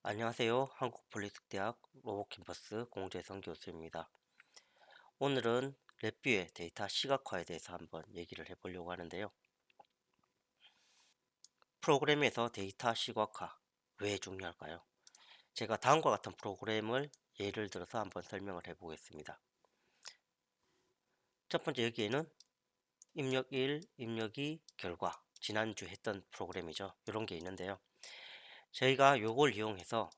안녕하세요. 한국폴리텍대학 로봇캠퍼스 공재성 교수입니다. 오늘은 랩뷰의 데이터 시각화에 대해서 한번 얘기를 해보려고 하는데요. 프로그램에서 데이터 시각화 왜 중요할까요? 제가 다음과 같은 프로그램을 예를 들어서 한번 설명을 해보겠습니다. 첫 번째 여기에는 입력 1, 입력 2, 결과 지난주 했던 프로그램이죠. 이런 게 있는데요. 저희가 이걸 이용해서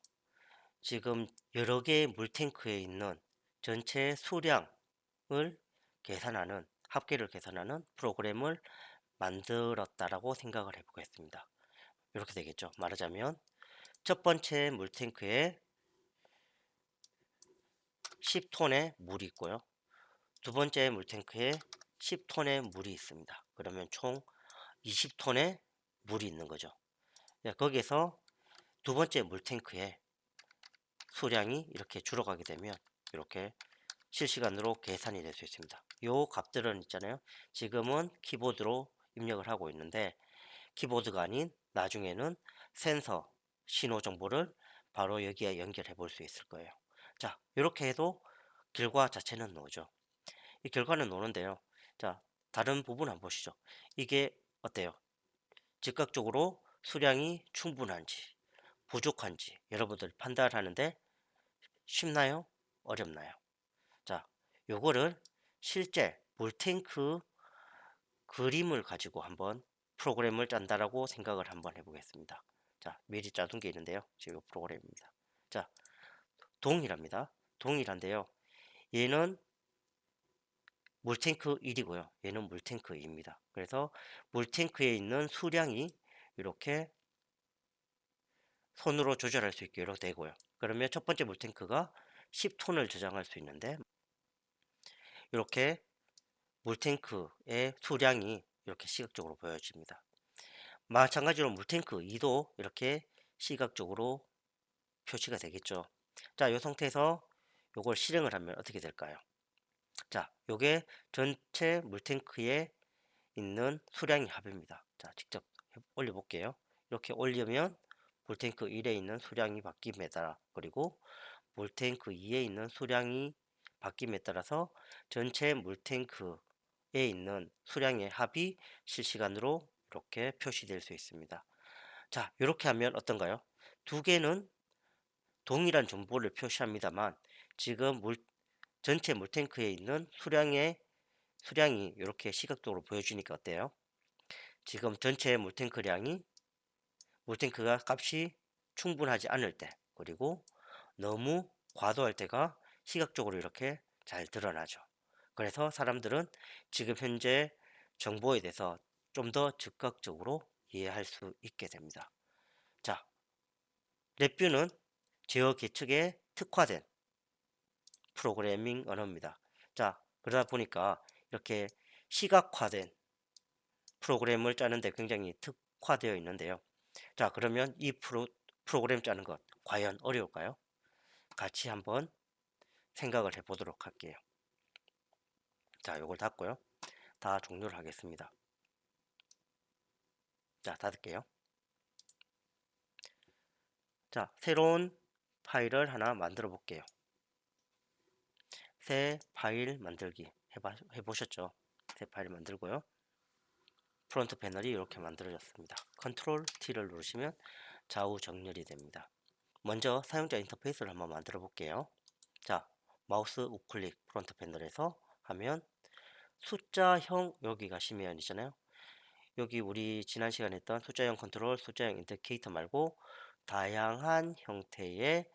지금 여러 개의 물탱크에 있는 전체 수량을 계산하는 합계를 계산하는 프로그램을 만들었다라고 생각을 해보겠습니다. 이렇게 되겠죠. 말하자면 첫 번째 물탱크에 10톤의 물이 있고요. 두 번째 물탱크에 10톤의 물이 있습니다. 그러면 총 20톤의 물이 있는 거죠. 거기에서 두 번째 물탱크에 수량이 이렇게 줄어가게 되면 이렇게 실시간으로 계산이 될 수 있습니다. 요 값들은 있잖아요. 지금은 키보드로 입력을 하고 있는데 키보드가 아닌 나중에는 센서 신호 정보를 바로 여기에 연결해 볼 수 있을 거예요. 자, 이렇게 해도 결과 자체는 나오죠. 이 결과는 나오는데요. 자, 다른 부분 한번 보시죠. 이게 어때요? 즉각적으로 수량이 충분한지 부족한지 여러분들 판단하는데 쉽나요? 어렵나요? 자, 요거를 실제 물탱크 그림을 가지고 한번 프로그램을 짠다라고 생각을 한번 해보겠습니다. 자, 미리 짜둔 게 있는데요. 지금 프로그램입니다. 자, 동일합니다. 동일한데요. 얘는 물탱크 1이고요. 얘는 물탱크 2입니다. 그래서 물탱크에 있는 수량이 이렇게 손으로 조절할 수 있게 이렇게 되고요. 그러면 첫 번째 물탱크가 10톤을 저장할 수 있는데 이렇게 물탱크의 수량이 이렇게 시각적으로 보여집니다. 마찬가지로 물탱크 2도 이렇게 시각적으로 표시가 되겠죠. 자, 이 상태에서 이걸 실행을 하면 어떻게 될까요? 자, 요게 전체 물탱크에 있는 수량의 합입니다. 자, 직접 올려 볼게요. 이렇게 올리면 물탱크 1에 있는 수량이 바뀜에 따라 그리고 물탱크 2에 있는 수량이 바뀜에 따라서 전체 물탱크에 있는 수량의 합이 실시간으로 이렇게 표시될 수 있습니다. 자, 이렇게 하면 어떤가요? 두 개는 동일한 정보를 표시합니다만 지금 전체 물탱크에 있는 수량이 이렇게 시각적으로 보여주니까 어때요? 지금 전체 물탱크가 값이 충분하지 않을 때 그리고 너무 과도할 때가 시각적으로 이렇게 잘 드러나죠. 그래서 사람들은 지금 현재 정보에 대해서 좀 더 즉각적으로 이해할 수 있게 됩니다. 자, 랩뷰는 제어 계측에 특화된 프로그래밍 언어입니다. 자, 그러다 보니까 이렇게 시각화된 프로그램을 짜는데 굉장히 특화되어 있는데요. 자, 그러면 이 프로그램 짜는 것 과연 어려울까요? 같이 한번 생각을 해보도록 할게요. 자, 이걸 닫고요. 다 종료를 하겠습니다. 자, 닫을게요. 자, 새로운 파일을 하나 만들어 볼게요. 새 파일 만들기 해보셨죠? 새 파일 만들고요. 프론트 패널이 이렇게 만들어졌습니다. 컨트롤 T를 누르시면 좌우 정렬이 됩니다. 먼저 사용자 인터페이스를 한번 만들어 볼게요. 자, 마우스 우클릭 프론트 패널에서 하면 숫자형 여기 가시면 있잖아요. 여기 우리 지난 시간에 했던 숫자형 컨트롤, 숫자형 인디케이터 말고 다양한 형태의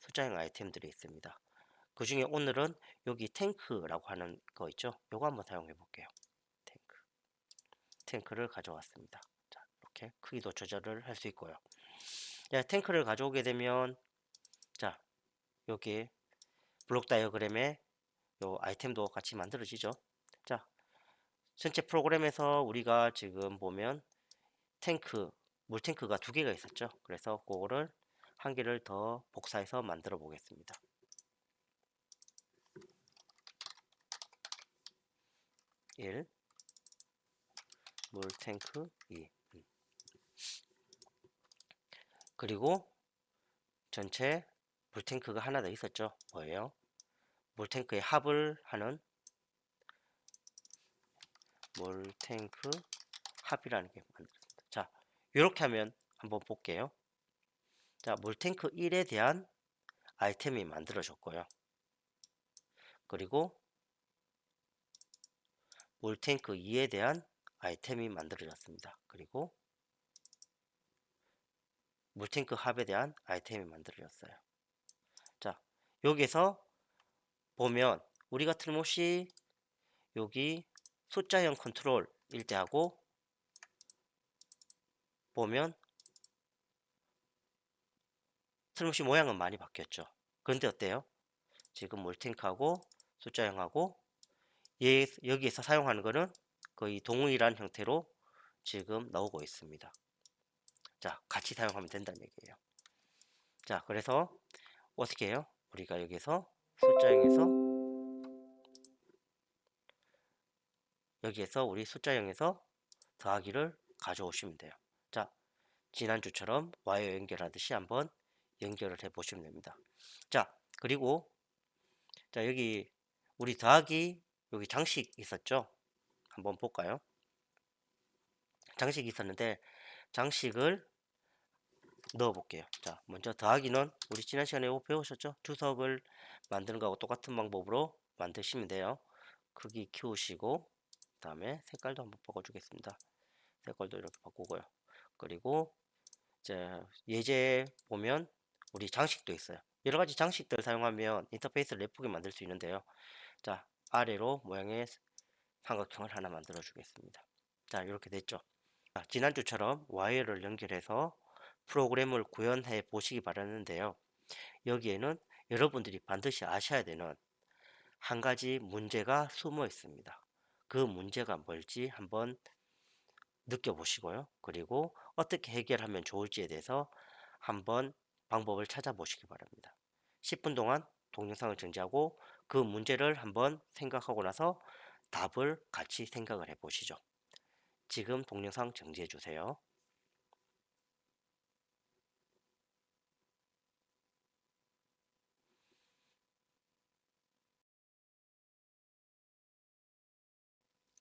숫자형 아이템들이 있습니다. 그 중에 오늘은 여기 탱크라고 하는 거 있죠? 요거 한번 사용해 볼게요. 탱크를 가져왔습니다. 자, 이렇게 크기도 조절을 할 수 있고요. 자, 탱크를 가져오게 되면 자, 여기 블록 다이어그램에 요 아이템도 같이 만들어지죠. 자, 전체 프로그램에서 우리가 지금 보면 물탱크가 두 개가 있었죠. 그래서 그거를 한 개를 더 복사해서 만들어 보겠습니다. 1, 물탱크 2. 그리고 전체 물탱크가 하나 더 있었죠. 뭐예요? 물탱크의 합을 하는 물탱크 합이라는 게 만들어집니다. 자, 이렇게 하면 한번 볼게요. 자, 물탱크 1에 대한 아이템이 만들어졌고요. 그리고 물탱크 2에 대한 아이템이 만들어졌습니다. 그리고 물탱크 합에 대한 아이템이 만들어졌어요. 자, 여기서 보면 우리가 틀림없이 여기 숫자형 컨트롤일 때 하고 보면 틀림없이 모양은 많이 바뀌었죠. 그런데 어때요? 지금 물탱크하고 숫자형하고 여기에서 사용하는 거는 거의 동일한 형태로 지금 나오고 있습니다. 자, 같이 사용하면 된다는 얘기예요. 자, 그래서 어떻게 해요? 우리가 여기서 여기에서 우리 숫자형에서 더하기를 가져오시면 돼요. 자, 지난주처럼 와이어 연결하듯이 한번 연결을 해 보시면 됩니다. 자, 그리고 자, 여기 우리 더하기 여기 장식 있었죠? 한번 볼까요? 장식이 있었는데 장식을 넣어 볼게요. 자, 먼저 더하기는 우리 지난 시간에 배우셨죠? 주석을 만드는 거하고 똑같은 방법으로 만드시면 돼요. 크기 키우시고 그 다음에 색깔도 한번 바꿔 주겠습니다. 색깔도 이렇게 바꾸고요. 그리고 이제 예제 보면 우리 장식도 있어요. 여러 가지 장식들을 사용하면 인터페이스를 예쁘게 만들 수 있는데요. 자, 아래로 모양의 삼각형을 하나 만들어 주겠습니다. 자, 이렇게 됐죠. 자, 지난주처럼 와이어를 연결해서 프로그램을 구현해 보시기 바라는데요. 여기에는 여러분들이 반드시 아셔야 되는 한 가지 문제가 숨어 있습니다. 그 문제가 뭘지 한번 느껴보시고요. 그리고 어떻게 해결하면 좋을지에 대해서 한번 방법을 찾아보시기 바랍니다. 10분 동안 동영상을 정지하고 그 문제를 한번 생각하고 나서 답을 같이 생각을 해 보시죠. 지금 동영상 정지해 주세요.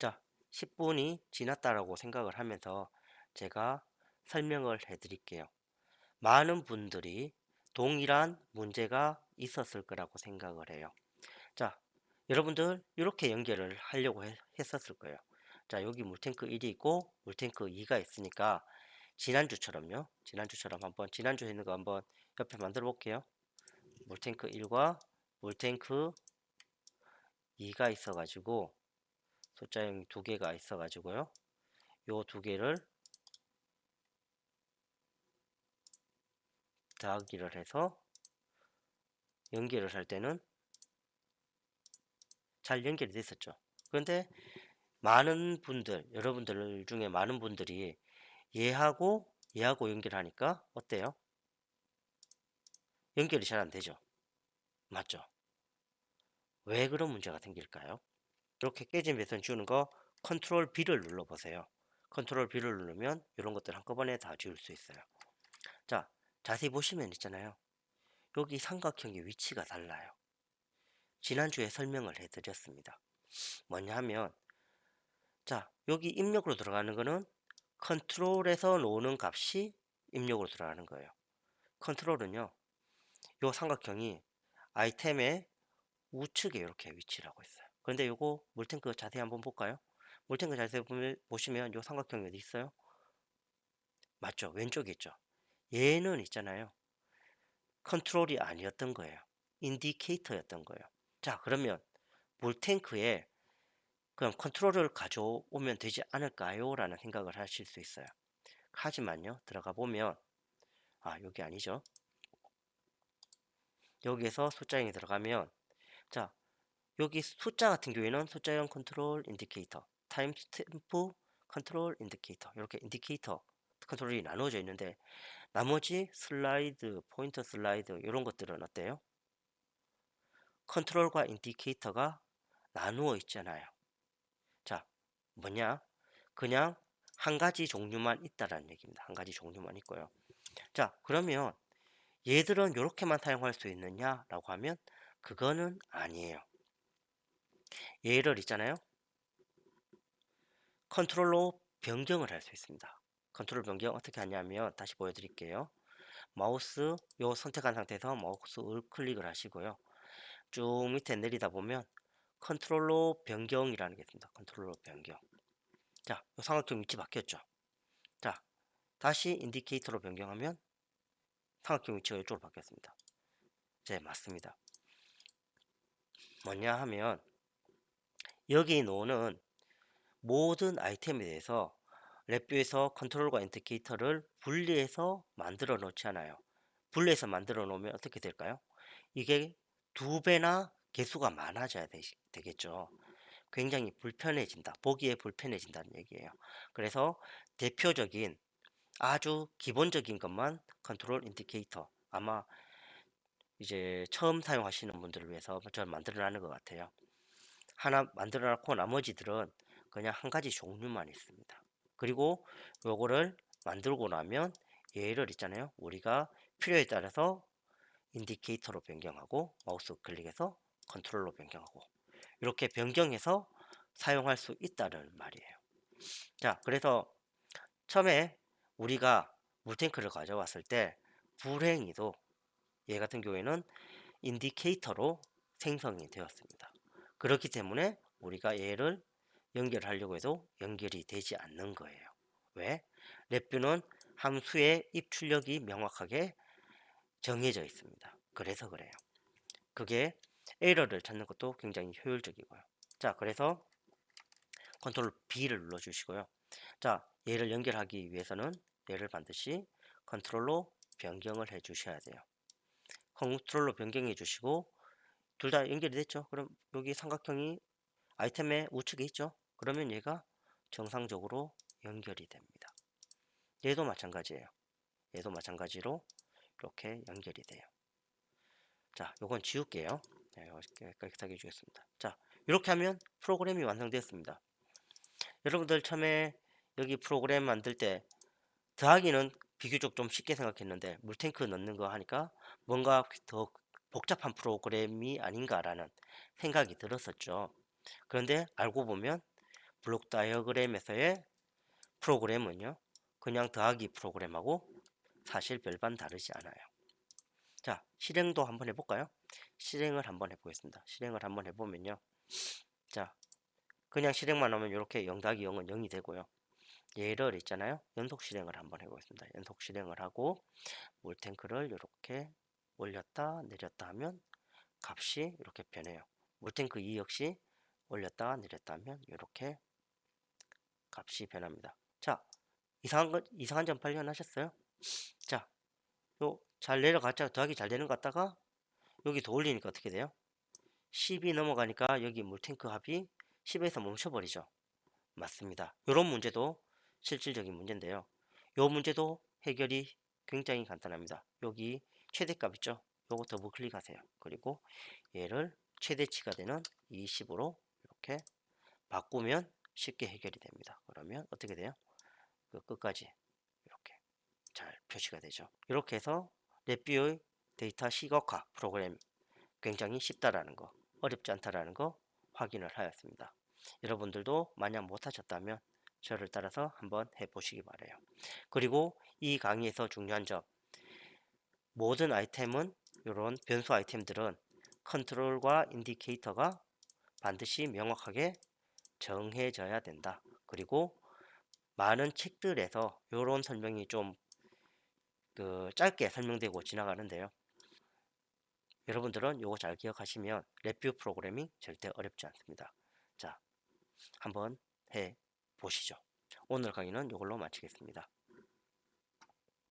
자, 10분이 지났다라고 생각을 하면서 제가 설명을 해 드릴게요. 많은 분들이 동일한 문제가 있었을 거라고 생각을 해요. 자, 여러분들 이렇게 연결을 하려고 했었을 거예요. 자, 여기 물탱크 1이 있고 물탱크 2가 있으니까 지난주처럼 한번 지난주에 있는 거 한번 옆에 만들어 볼게요. 물탱크 1과 물탱크 2가 있어 가지고 숫자형 두 개가 있어 가지고요. 요 두 개를 더하기를 해서 연결을 할 때는 잘 연결이 됐었죠. 그런데 많은 분들, 여러분들 중에 많은 분들이 얘하고 연결하니까 어때요? 연결이 잘 안 되죠. 맞죠? 왜 그런 문제가 생길까요? 이렇게 깨진 배선 지우는 거 컨트롤 B를 눌러 보세요. 컨트롤 B를 누르면 이런 것들 한꺼번에 다 지울 수 있어요. 자, 자세히 보시면 있잖아요. 여기 삼각형의 위치가 달라요. 지난주에 설명을 해드렸습니다. 뭐냐 하면 자, 여기 입력으로 들어가는 거는 컨트롤에서 노는 값이 입력으로 들어가는 거예요. 컨트롤은요, 요 삼각형이 아이템의 우측에 이렇게 위치를 하고 있어요. 그런데 요거 물탱크 자세히 한번 볼까요? 물탱크 자세히 보시면 요 삼각형이 어디 있어요? 맞죠? 왼쪽에 있죠? 얘는 있잖아요. 컨트롤이 아니었던 거예요. 인디케이터였던 거예요. 자, 그러면 물탱크에 그럼 컨트롤을 가져오면 되지 않을까요? 라는 생각을 하실 수 있어요. 하지만요, 들어가 보면, 여기 아니죠. 여기에서 숫자형이 들어가면, 자, 여기 숫자 같은 경우에는 숫자형 컨트롤 인디케이터, 타임 스탬프 컨트롤 인디케이터, 이렇게 인디케이터 컨트롤이 나누어져 있는데, 나머지 슬라이드, 포인터 슬라이드, 이런 것들은 어때요? 컨트롤과 인디케이터가 나누어 있잖아요. 자, 뭐냐? 그냥 한 가지 종류만 있다라는 얘기입니다. 한 가지 종류만 있고요. 자, 그러면 얘들은 요렇게만 사용할 수 있느냐라고 하면 그거는 아니에요. 얘를 있잖아요. 컨트롤로 변경을 할 수 있습니다. 컨트롤 변경 어떻게 하냐면 다시 보여드릴게요. 마우스 요 선택한 상태에서 마우스 우클릭을 하시고요. 쭉 밑에 내리다 보면 컨트롤로 변경이라는 게 있습니다. 컨트롤로 변경. 자, 요 삼각형 위치 바뀌었죠. 자, 다시 인디케이터로 변경하면 삼각형 위치가 이쪽으로 바뀌었습니다. 네, 맞습니다. 뭐냐 하면 여기 놓는 모든 아이템에 대해서 랩뷰에서 컨트롤과 인디케이터를 분리해서 만들어 놓지 않아요. 분리해서 만들어 놓으면 어떻게 될까요? 이게 두 배나 개수가 많아져야 되겠죠. 굉장히 불편해진다. 보기에 불편해진다는 얘기예요. 그래서 대표적인 아주 기본적인 것만 컨트롤 인디케이터 아마 이제 처음 사용하시는 분들을 위해서 저는 만들어 놨는 것 같아요. 하나 만들어 놨고 나머지들은 그냥 한 가지 종류만 있습니다. 그리고 요거를 만들고 나면 얘를 있잖아요. 우리가 필요에 따라서 인디케이터로 변경하고 마우스 클릭해서 컨트롤로 변경하고 이렇게 변경해서 사용할 수 있다는 말이에요. 자, 그래서 처음에 우리가 물탱크를 가져왔을 때 불행히도 얘 같은 경우에는 인디케이터로 생성이 되었습니다. 그렇기 때문에 우리가 얘를 연결하려고 해도 연결이 되지 않는 거예요. 왜? 랩뷰는 함수의 입출력이 명확하게 정해져 있습니다. 그래서 그래요. 그게 에러를 찾는 것도 굉장히 효율적이고요. 자, 그래서 컨트롤 B를 눌러 주시고요. 자, 얘를 연결하기 위해서는 얘를 반드시 컨트롤로 변경을 해 주셔야 돼요. 컨트롤로 변경해 주시고 둘 다 연결이 됐죠. 그럼 여기 삼각형이 아이템의 우측에 있죠. 그러면 얘가 정상적으로 연결이 됩니다. 얘도 마찬가지예요. 얘도 마찬가지로 이렇게 연결이 돼요. 자, 요건 지울게요. 네, 이렇게 깨끗하게 해주겠습니다. 자, 이렇게 하면 프로그램이 완성되었습니다. 여러분들 처음에 여기 프로그램 만들 때 더하기는 비교적 좀 쉽게 생각했는데 물탱크 넣는 거 하니까 뭔가 더 복잡한 프로그램이 아닌가라는 생각이 들었었죠. 그런데 알고 보면 블록 다이어그램에서의 프로그램은요, 그냥 더하기 프로그램하고 사실 별반 다르지 않아요. 자, 실행도 한번 해볼까요? 실행을 한번 해보겠습니다. 실행을 한번 해보면요. 자, 그냥 실행만 하면 이렇게 0 더하기 0은 0이 되고요. 얘를 있잖아요. 연속 실행을 한번 해보겠습니다. 연속 실행을 하고 물탱크를 이렇게 올렸다 내렸다 하면 값이 이렇게 변해요. 물탱크 2 역시 올렸다 내렸다 하면 이렇게 값이 변합니다. 자, 이상한 점 발견하셨어요? 자, 요 잘 내려갔죠? 더하기 잘 되는 것 같다가 여기 더 올리니까 어떻게 돼요? 10이 넘어가니까 여기 물탱크 합이 10에서 멈춰버리죠. 맞습니다. 이런 문제도 실질적인 문제인데요. 이 문제도 해결이 굉장히 간단합니다. 여기 최대값 있죠? 요거 더블 클릭하세요. 그리고 얘를 최대치가 되는 20으로 이렇게 바꾸면 쉽게 해결이 됩니다. 그러면 어떻게 돼요? 그 끝까지 이렇게 잘 표시가 되죠. 이렇게 해서 랩뷰의 데이터 시각화 프로그램 굉장히 쉽다라는 거, 어렵지 않다라는 거 확인을 하였습니다. 여러분들도 만약 못하셨다면 저를 따라서 한번 해보시기 바래요. 그리고 이 강의에서 중요한 점, 모든 아이템은 이런 변수 아이템들은 컨트롤과 인디케이터가 반드시 명확하게 정해져야 된다. 그리고 많은 책들에서 이런 설명이 좀 짧게 설명되고 지나가는데요. 여러분들은 이거 잘 기억하시면 랩뷰 프로그래밍 절대 어렵지 않습니다. 자, 한번 해 보시죠. 오늘 강의는 이걸로 마치겠습니다.